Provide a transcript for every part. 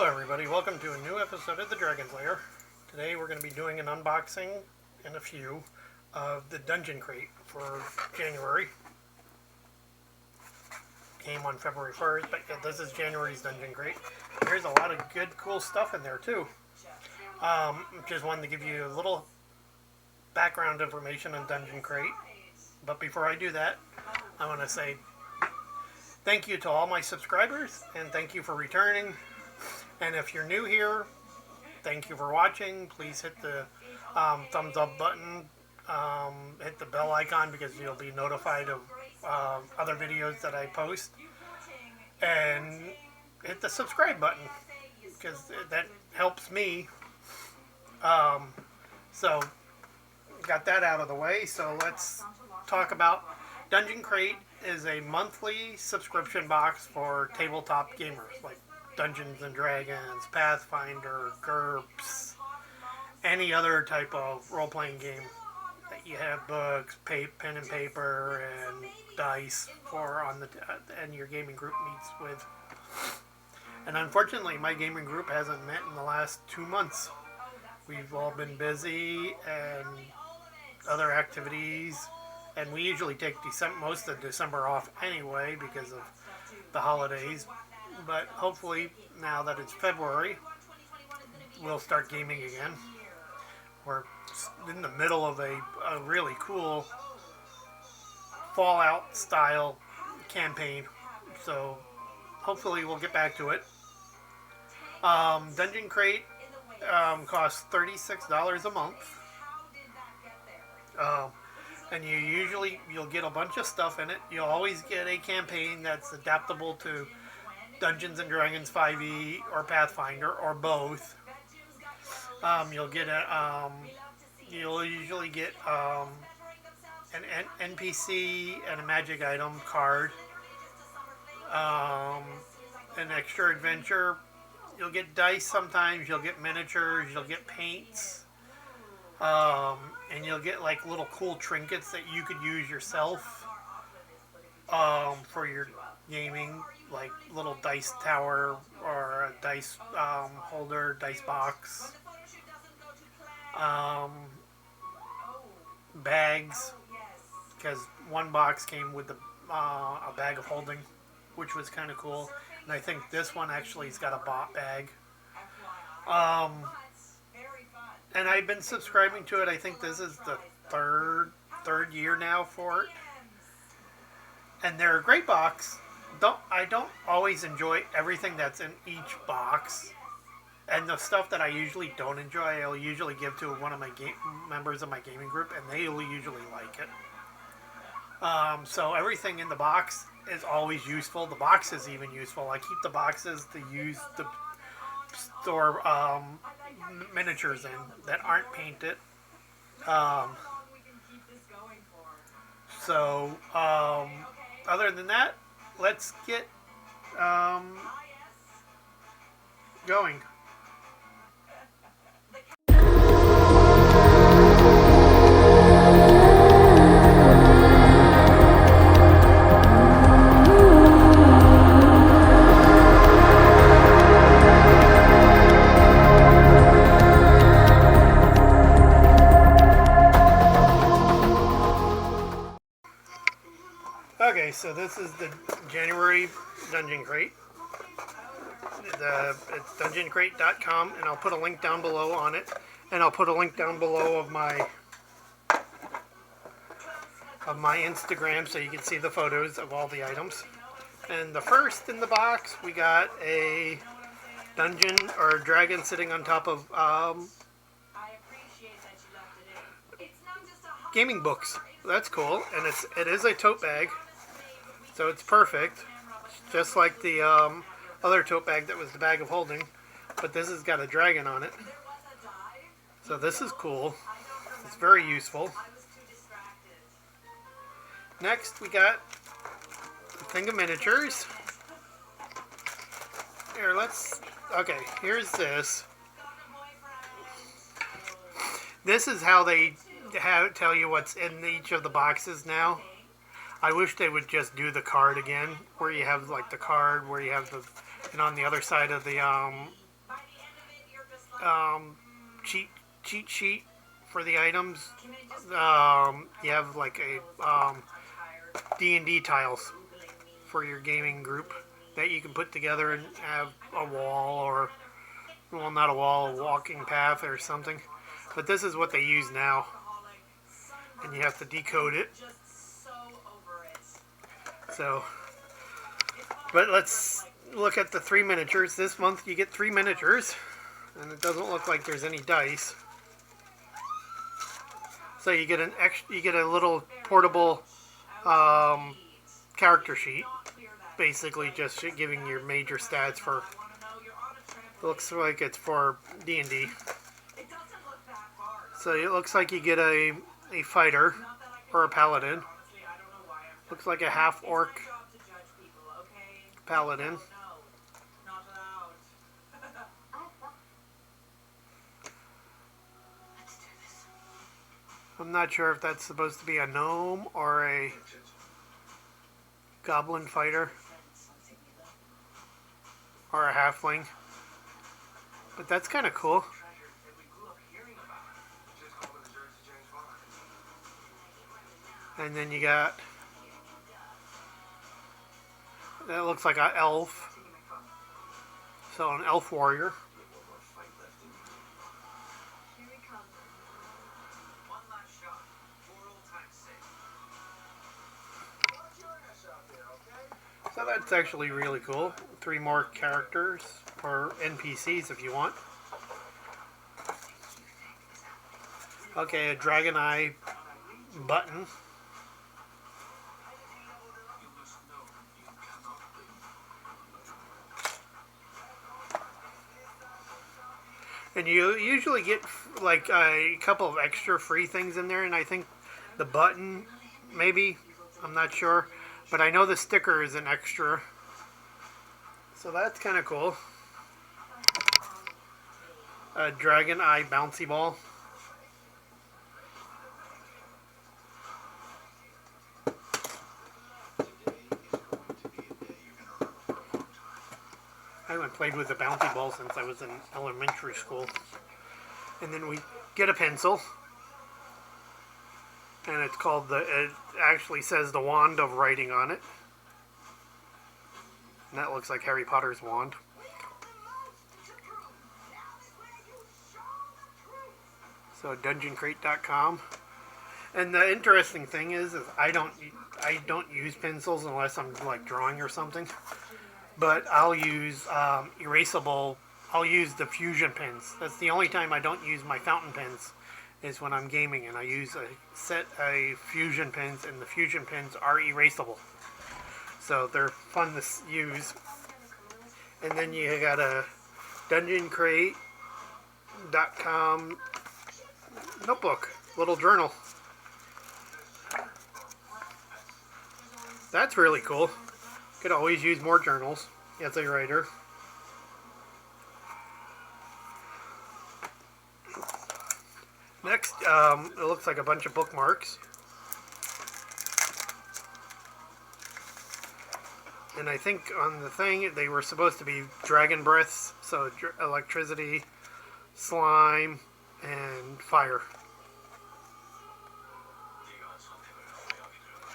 everybody, welcome to a new episode of the Dragon's Lair. Today we're going to be doing an unboxing and a few of the Dungeon Crate for January. Came on February 1st, but yeah, this is January's Dungeon Crate. There's a lot of good, cool stuff in there too. Just wanted to give you a little background information on Dungeon Crate. But before I do that, I want to say thank you to all my subscribers, and thank you for returning. And if you're new here, thank you for watching. Please hit the thumbs up button, hit the bell icon because you'll be notified of other videos that I post, and hit the subscribe button because that helps me. So got that out of the way, so let's talk about Dungeon Crate. Is a monthly subscription box for tabletop gamers like Dungeons and Dragons, Pathfinder, GURPS, any other type of role-playing game that you have books, pen and paper, and dice for on the and your gaming group meets with. And unfortunately, my gaming group hasn't met in the last 2 months. We've all been busy and other activities. And we usually take most of December off anyway because of the holidays. But hopefully, now that it's February, we'll start gaming again. We're in the middle of a really cool Fallout style campaign. So hopefully we'll get back to it. Dungeon Crate costs $36 a month. And you'll get a bunch of stuff in it. You'll always get a campaign that's adaptable to Dungeons and Dragons 5e or Pathfinder or both. You'll usually get an NPC and a magic item card, an extra adventure. You'll get dice sometimes. You'll get miniatures. You'll get paints. And you'll get like little cool trinkets that you could use yourself for your gaming, like little dice tower or a dice holder, dice box, bags, because one box came with a bag of holding, which was kind of cool. And I think this one actually has got a bot bag. And I've been subscribing to it. I think this is the third year now for it. And they're a great box. I don't always enjoy everything that's in each box. And the stuff that I usually don't enjoy, I'll usually give to one of my members of my gaming group, and they'll usually like it. So everything in the box is always useful. The box is even useful. I keep the boxes to use to store miniatures in that aren't painted. Other than that, let's get going. Okay, so this is the January Dungeon Crate. It's dungeoncrate.com, and I'll put a link down below on it, and I'll put a link down below of my Instagram so you can see the photos of all the items. And the first in the box, we got a dungeon or a dragon sitting on top of gaming books. That's cool, and it is a tote bag. So it's perfect, just like the other tote bag that was the bag of holding, but this has got a dragon on it. So this is cool. It's very useful. Next, we got a thing of miniatures. Okay, here's this. This is how they tell you what's in each of the boxes now. I wish they would just do the card again, where you have like the card, where you have the, and on the other side of the um, cheat sheet for the items. You have like a D&D tiles for your gaming group that you can put together and have a wall, or, well, not a wall, a walking path or something. But this is what they use now, and you have to decode it. So, but let's look at the 3 miniatures. This month you get 3 miniatures, and it doesn't look like there's any dice. So you get a little portable character sheet, basically just giving your major stats for. It looks like it's for D&D. So it looks like you get a fighter or a paladin. Looks like a half orc paladin. I'm not sure if that's supposed to be a gnome or a goblin fighter or a halfling, but that's kind of cool. And then you got, that looks like an elf, so an elf warrior. So that's actually really cool. 3 more characters, or NPCs if you want. Okay, a dragon eye button. And you usually get like a couple of extra free things in there, and I think the button, maybe, I'm not sure. But I know the sticker is an extra. So that's kind of cool. A dragon eye bouncy ball. I haven't played with a bouncy ball since I was in elementary school. And then we get a pencil. And it's called it actually says the Wand of Writing on it. And that looks like Harry Potter's wand. So dungeoncrate.com. And the interesting thing is I don't use pencils unless I'm like drawing or something. But I'll use erasable. I'll use the fusion pens. That's the only time I don't use my fountain pens, is when I'm gaming, and I use a set of fusion pens, and the fusion pens are erasable. So they're fun to use. And then you got a dungeoncrate.com notebook, little journal. That's really cool. Could always use more journals as a writer. Next, it looks like a bunch of bookmarks. And I think on the thing, they were supposed to be dragon breaths, so electricity, slime, and fire.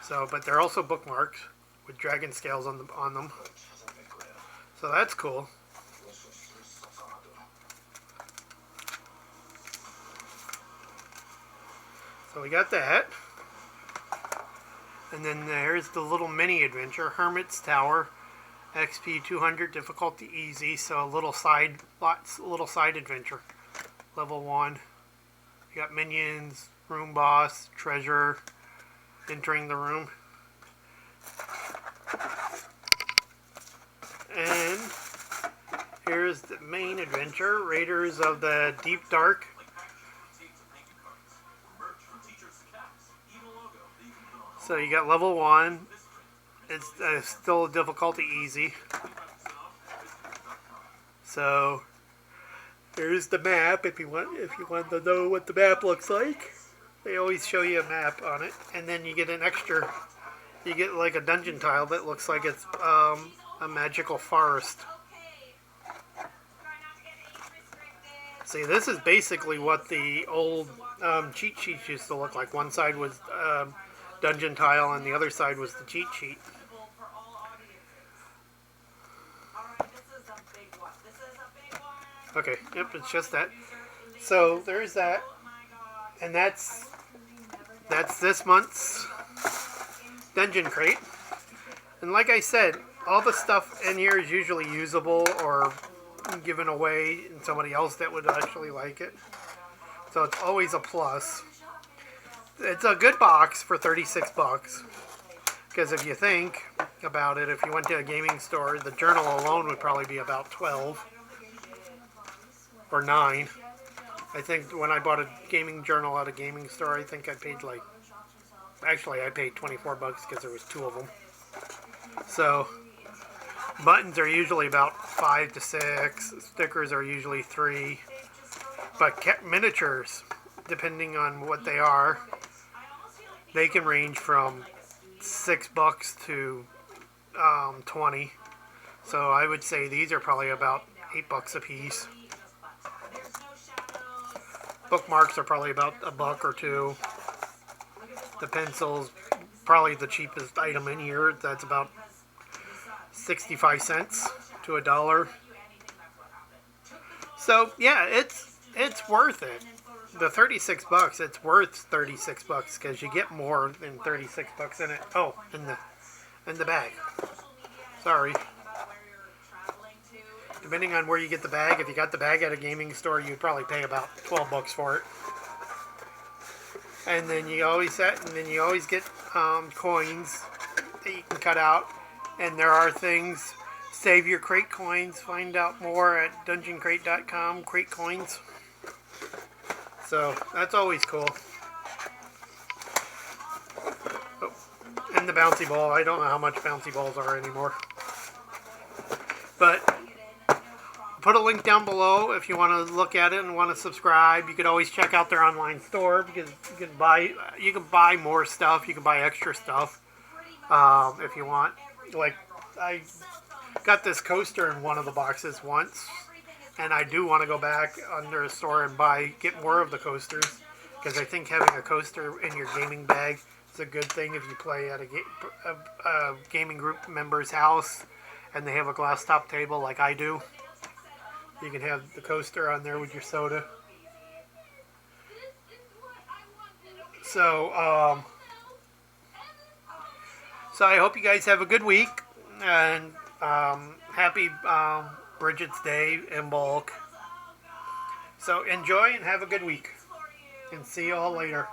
So, but they're also bookmarks with dragon scales on them. So that's cool. So we got that. And then there's the little mini adventure, Hermit's Tower, XP 200, difficulty easy. So a little side adventure, level 1. You got minions, room boss, treasure, entering the room. And here's the main adventure, Raiders of the Deep Dark. So you got level 1. It's still difficulty easy. So here's the map if you want to know what the map looks like. They always show you a map on it, and then you get an extra. You get like a dungeon tile that looks like it's a magical forest. See, this is basically what the old cheat sheets used to look like. One side was dungeon tile and the other side was the cheat sheet. Okay, yep, it's just that. So there's that. And that's this month's Dungeon Crate. And like I said, all the stuff in here is usually usable or given away to somebody else that would actually like it. So it's always a plus. It's a good box for 36 bucks. Because if you think about it, if you went to a gaming store, the journal alone would probably be about 12 or 9. I think when I bought a gaming journal at a gaming store, I think I paid I paid 24 bucks because there was 2 of them. So buttons are usually about 5 to 6. Stickers are usually 3. But miniatures, depending on what they are, they can range from 6 bucks to 20. So I would say these are probably about 8 bucks a piece. Bookmarks are probably about $1 or $2. The pencils, probably the cheapest item in here. That's about 65 cents to $1. So yeah, it's worth it. The 36 bucks, it's worth 36 bucks because you get more than 36 bucks in it. Oh, in the bag. Sorry. Depending on where you get the bag, if you got the bag at a gaming store, you'd probably pay about 12 bucks for it. And then you always get coins that you can cut out. And there are things. Save your crate coins. Find out more at dungeoncrate.com. Crate coins. So that's always cool. Oh, and the bouncy ball. I don't know how much bouncy balls are anymore. But put a link down below if you want to look at it and want to subscribe. You could always check out their online store because you can buy more stuff. You can buy extra stuff if you want. Like I got this coaster in one of the boxes once, and I do want to go back under a store and get more of the coasters because I think having a coaster in your gaming bag is a good thing if you play at a gaming group member's house and they have a glass top table like I do. You can have the coaster on there with your soda. So I hope you guys have a good week and happy Bridget's Day in bulk. So enjoy and have a good week. And see you all later.